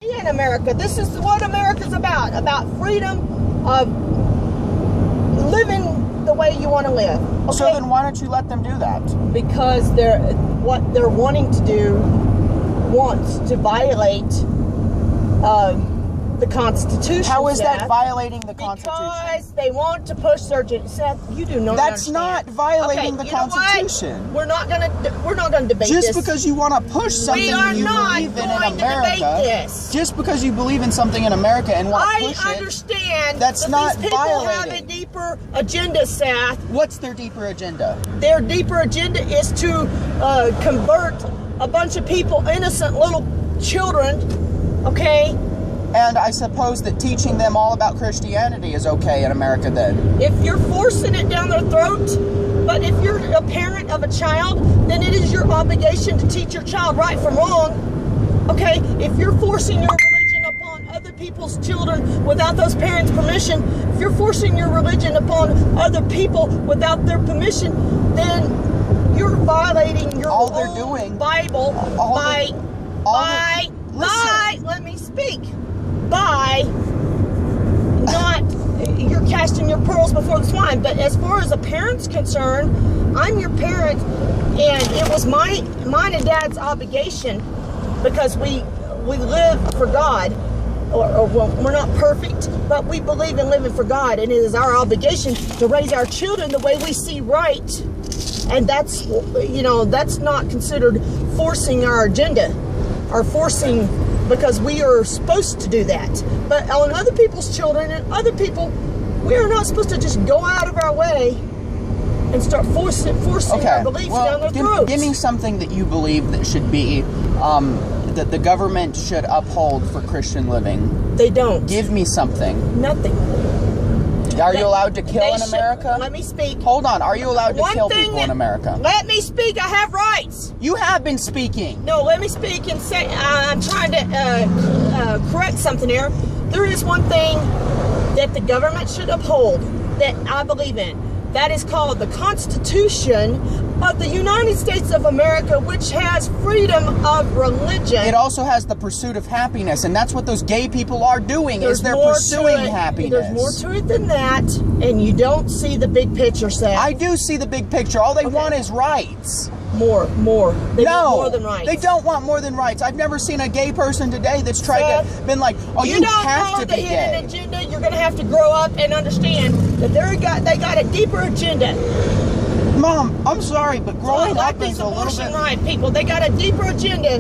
In America, this is what America's about freedom of living the way you want to live. Okay? So then why don't you let them do that? Because what they're wanting to do wants to violate the Constitution. How is that violating the Constitution? Because they want to push their agenda. Seth, you do not That's understand. not violating the you know Constitution. what? We're not gonna debate Just this. because you want to push something you believe in America, this. just because you believe in something in America and want to push I understand that's that not these people violating. have a deeper agenda, Seth. What's their deeper agenda? Their deeper agenda is to convert a bunch of people, innocent little children, okay? And I suppose that teaching them all about Christianity is okay in America then. If you're forcing it down their throat, but if you're a parent of a child, then it is your obligation to teach your child right from wrong, okay? If you're forcing your religion upon other people's children without those parents' permission, if you're forcing your religion upon other people without their permission, then you're violating your own Bible let me speak. By not, you're casting your pearls before the swine. But as far as a parent's concerned, I'm your parent, and it was mine and Dad's obligation, because we live for God. Well, we're not perfect, but we believe in living for God, and it is our obligation to raise our children the way we see right. And that's, that's not considered forcing our agenda, or forcing, because we are supposed to do that. But on other people's children and other people, we are not supposed to just go out of our way and start forcing our beliefs down their throats. Give me something that you believe that should be, that the government should uphold for Christian living. They don't. Give me something. Nothing. Are you allowed to kill in America? Let me speak. Hold on. Are you allowed to kill people in America? Let me speak. I have rights. You have been speaking. No, let me speak and say, I'm trying to correct something here. There is one thing that the government should uphold that I believe in. That is called the Constitution of the United States of America, which has freedom of religion. It also has the pursuit of happiness, and that's what those gay people are doing. They're pursuing happiness. There's more to it than that, and you don't see the big picture, Seth. I do see the big picture. All they want is rights. More. They want more than rights. They don't want more than rights. I've never seen a gay person today that's tried to been like, oh, you have to be gay. You don't know the hidden agenda. You're going to have to grow up and understand that they got a deeper agenda. Mom, I'm sorry, but growing up is a little bit... Right, people. They got a deeper agenda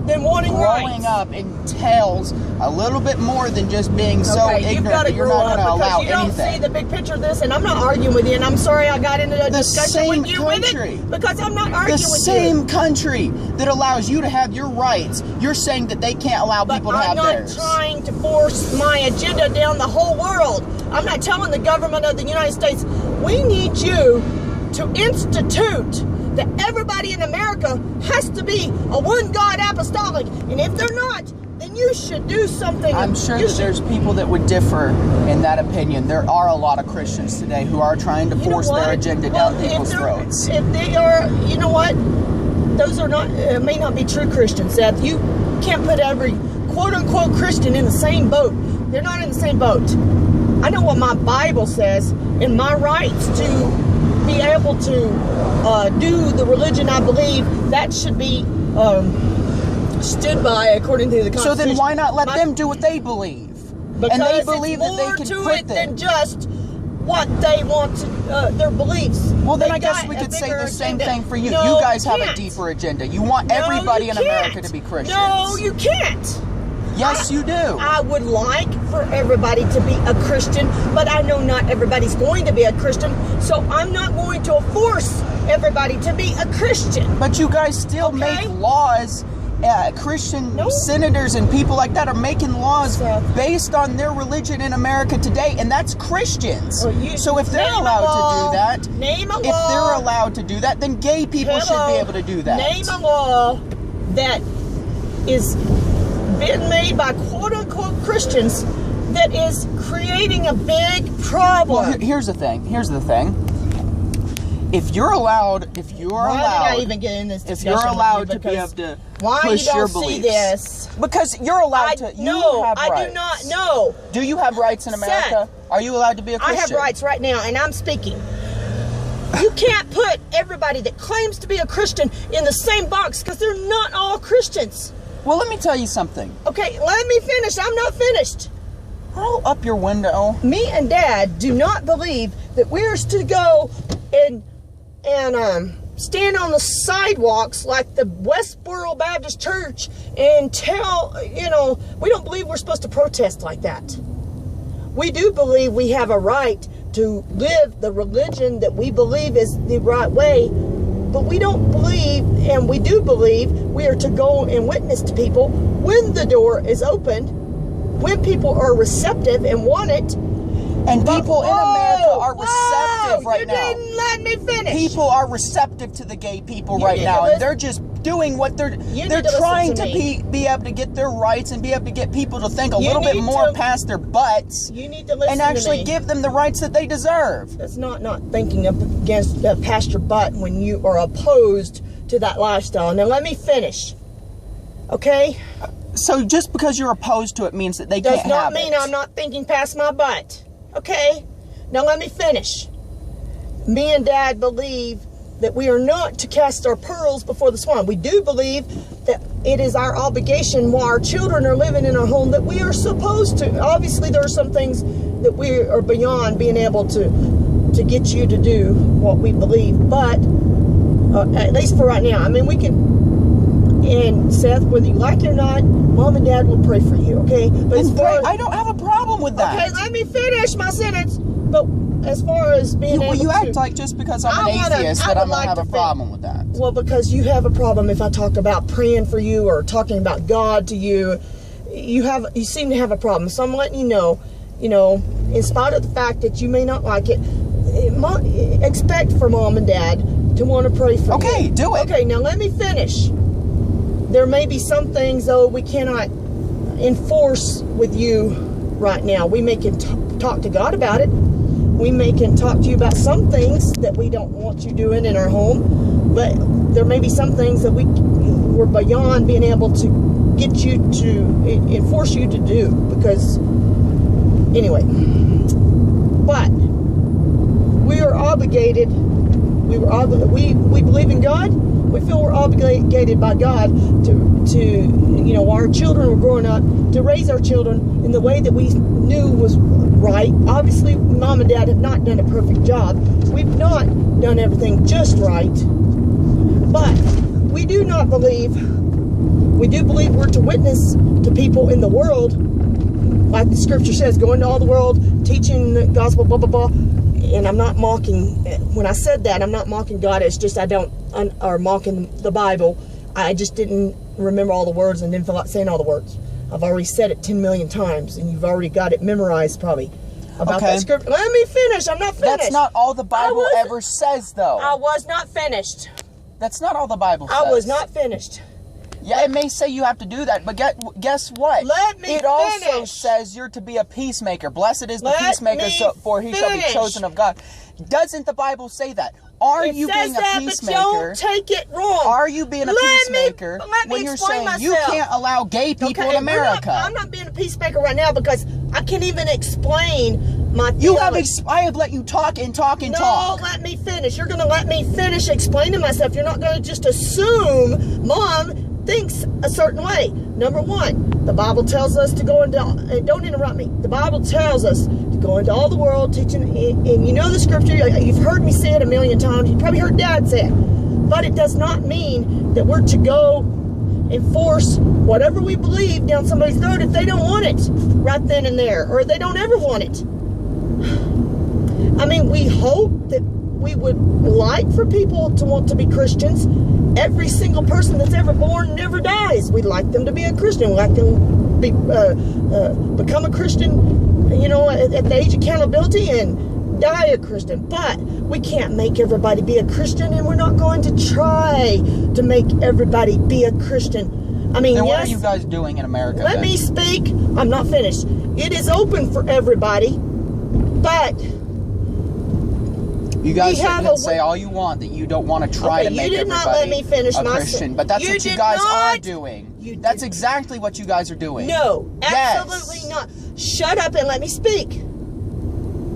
than wanting rights. Growing up entails a little bit more than just being so ignorant that you're not going to allow anything. You don't see the big picture of this, and I'm not arguing with you, and I'm sorry I got into a discussion with you with it, because I'm not arguing with you. The same country that allows you to have your rights, you're saying that they can't allow people to have theirs. I'm not trying to force my agenda down the whole world. I'm not telling the government of the United States, we need you to institute that everybody in America has to be a one God apostolic, and if they're not, then you should do something. I'm sure that there's people that would differ in that opinion. There are a lot of Christians today who are trying to force their agenda down people's throats. If they are, you know what? Those are not, may not be true Christians, Seth. You can't put every quote-unquote Christian in the same boat. They're not in the same boat. I know what my Bible says, and my rights to be able to do the religion I believe, that should be stood by according to the Constitution. So then why not let them do what they believe? Because and they believe that they can more put to it than just what they want to, their beliefs. Well, then I guess we could say the same thing for you. No, you guys have a deeper agenda. You want everybody in America to be Christians. No, you can't. Yes, you do. I would like for everybody to be a Christian, but I know not everybody's going to be a Christian, so I'm not going to force everybody to be a Christian. But you guys still make laws. Christian senators and people like that are making laws based on their religion in America today, and that's Christians. So if they're allowed to do that, if they're allowed to do that, then gay people should be able to do that. Name a law that is been made by quote-unquote Christians that is creating a big problem. Well, here's the thing. if you're allowed, Why did I even get in this discussion? If you're allowed to be able to why push you don't your see beliefs, this? because you're allowed to. You have rights. I do not know. Do you have rights in America? Seth, are you allowed to be a Christian? I have rights right now, and I'm speaking. You can't put everybody that claims to be a Christian in the same box because they're not all Christians. Well, let me tell you something. Okay, let me finish. I'm not finished. Roll up your window. Me and Dad do not believe that we're to go and stand on the sidewalks like the Westboro Baptist Church and tell, we don't believe we're supposed to protest like that. We do believe we have a right to live the religion that we believe is the right way, but we don't believe, and we do believe, we are to go and witness to people when the door is opened, when people are receptive and want it. And people in America are receptive right now. You didn't let me finish. People are receptive to the gay people right now, and they're just doing what they're trying to be able to get their rights and be able to get people to think a little bit more past their butts. You need to listen and actually give them the rights that they deserve. That's not thinking up against past your butt when you are opposed to that lifestyle. Now let me finish. Okay? So just because you're opposed to it means that they can't have it. Does not mean I'm not thinking past my butt. Okay? Now let me finish. Me and Dad believe that we are not to cast our pearls before the swine. We do believe that it is our obligation while our children are living in our home that we are supposed to. Obviously, there are some things that we are beyond being able to get you to do what we believe. But at least for right now, I mean, we can. And Seth, whether you like it or not, Mom and Dad will pray for you, okay? But I don't have a problem with that. Okay, let me finish my sentence. But as far as being able you act like just because I'm an atheist that I'm going to have a problem with that. Well, because you have a problem if I talk about praying for you or talking about God to you. You seem to have a problem. So I'm letting you know, in spite of the fact that you may not like it, expect for Mom and Dad to want to pray for you. Okay, do it. Okay, now let me finish. There may be some things, though, we cannot enforce with you right now. We may can talk to God about it. We may can talk to you about some things that we don't want you doing in our home. But there may be some things that we're beyond being able to get you to enforce you to do. Because, anyway. But we are obligated. We believe in God. We feel we're obligated by God to while our children were growing up, to raise our children in the way that we knew was right. Obviously, Mom and Dad have not done a perfect job. We've not done everything just right. But we do believe we're to witness to people in the world, like the scripture says, go into all the world, teaching the gospel, blah, blah, blah. And I'm not mocking, when I said that, I'm not mocking God. It's just or mocking the Bible. I just didn't remember all the words and didn't feel like saying all the words. I've already said it 10 million times, and you've already got it memorized probably about that scripture. Let me finish. I'm not finished. That's not all the Bible ever says, though. I was not finished. That's not all the Bible says. I was not finished. Yeah, it may say you have to do that, but guess what? Let me It also says you're to be a peacemaker. Blessed is the peacemaker, for he shall be chosen of God. Doesn't the Bible say that? Are you being a peacemaker? But don't take it wrong. Are you being a peacemaker when you're saying you can't allow gay people in America? I'm not being a peacemaker right now because I can't even explain my theology. I have let you talk and talk and talk. No, let me finish. You're going to let me finish explaining myself. You're not going to just assume Mom thinks a certain way. Number one, the Bible tells us to go into, don't interrupt me. The Bible tells us to go into all the world teaching, and you know the scripture, you've heard me say it a million times, you probably heard Dad say it, but it does not mean that we're to go and force whatever we believe down somebody's throat if they don't want it right then and there, or they don't ever want it. I mean, we hope that we would like for people to want to be Christians. Every single person that's ever born never dies. We'd like them to be a Christian. We'd like them to become a Christian, at the age of accountability and die a Christian. But we can't make everybody be a Christian, and we're not going to try to make everybody be a Christian. I mean, then what are you guys doing in America? Let me speak. I'm not finished. It is open for everybody, but You guys can say all you want that you don't want to try to make everybody not let me finish a my Christian, but that's what you guys are doing. That's exactly what you guys are doing. No, absolutely not. Shut up and let me speak.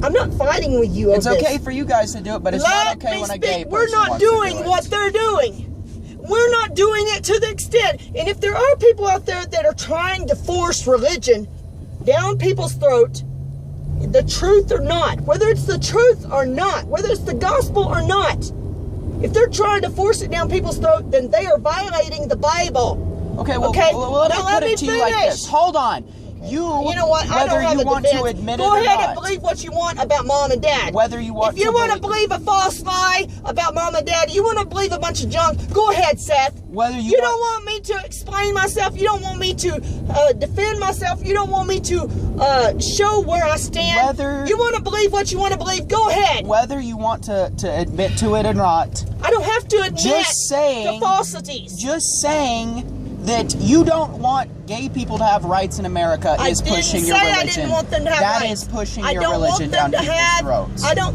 I'm not fighting with you on this. It's okay for you guys to do it, but it's not okay when a gay person We're not doing what they're doing. We're not doing it to the extent. And if there are people out there that are trying to force religion down people's throat, the truth or not, whether it's the truth or not, whether it's the gospel or not, if they're trying to force it down people's throat, then they are violating the Bible. Okay, well, let me put it to you like this. Hold on. You know what? Whether you want to admit it or not. Go ahead and believe what you want about mom and dad. Whether you want If you want to believe a false lie about mom and dad, you want to believe a bunch of junk, go ahead, Seth. Whether you don't want me to explain myself, you don't want me to defend myself, you don't want me to show where I stand. You want to believe what you want to believe, go ahead. Whether you want to admit to it or not. I don't have to admit to falsities. Just saying that you don't want gay people to have rights in America is pushing your religion. I didn't want them to have rights. That is pushing your religion down people's throats. I don't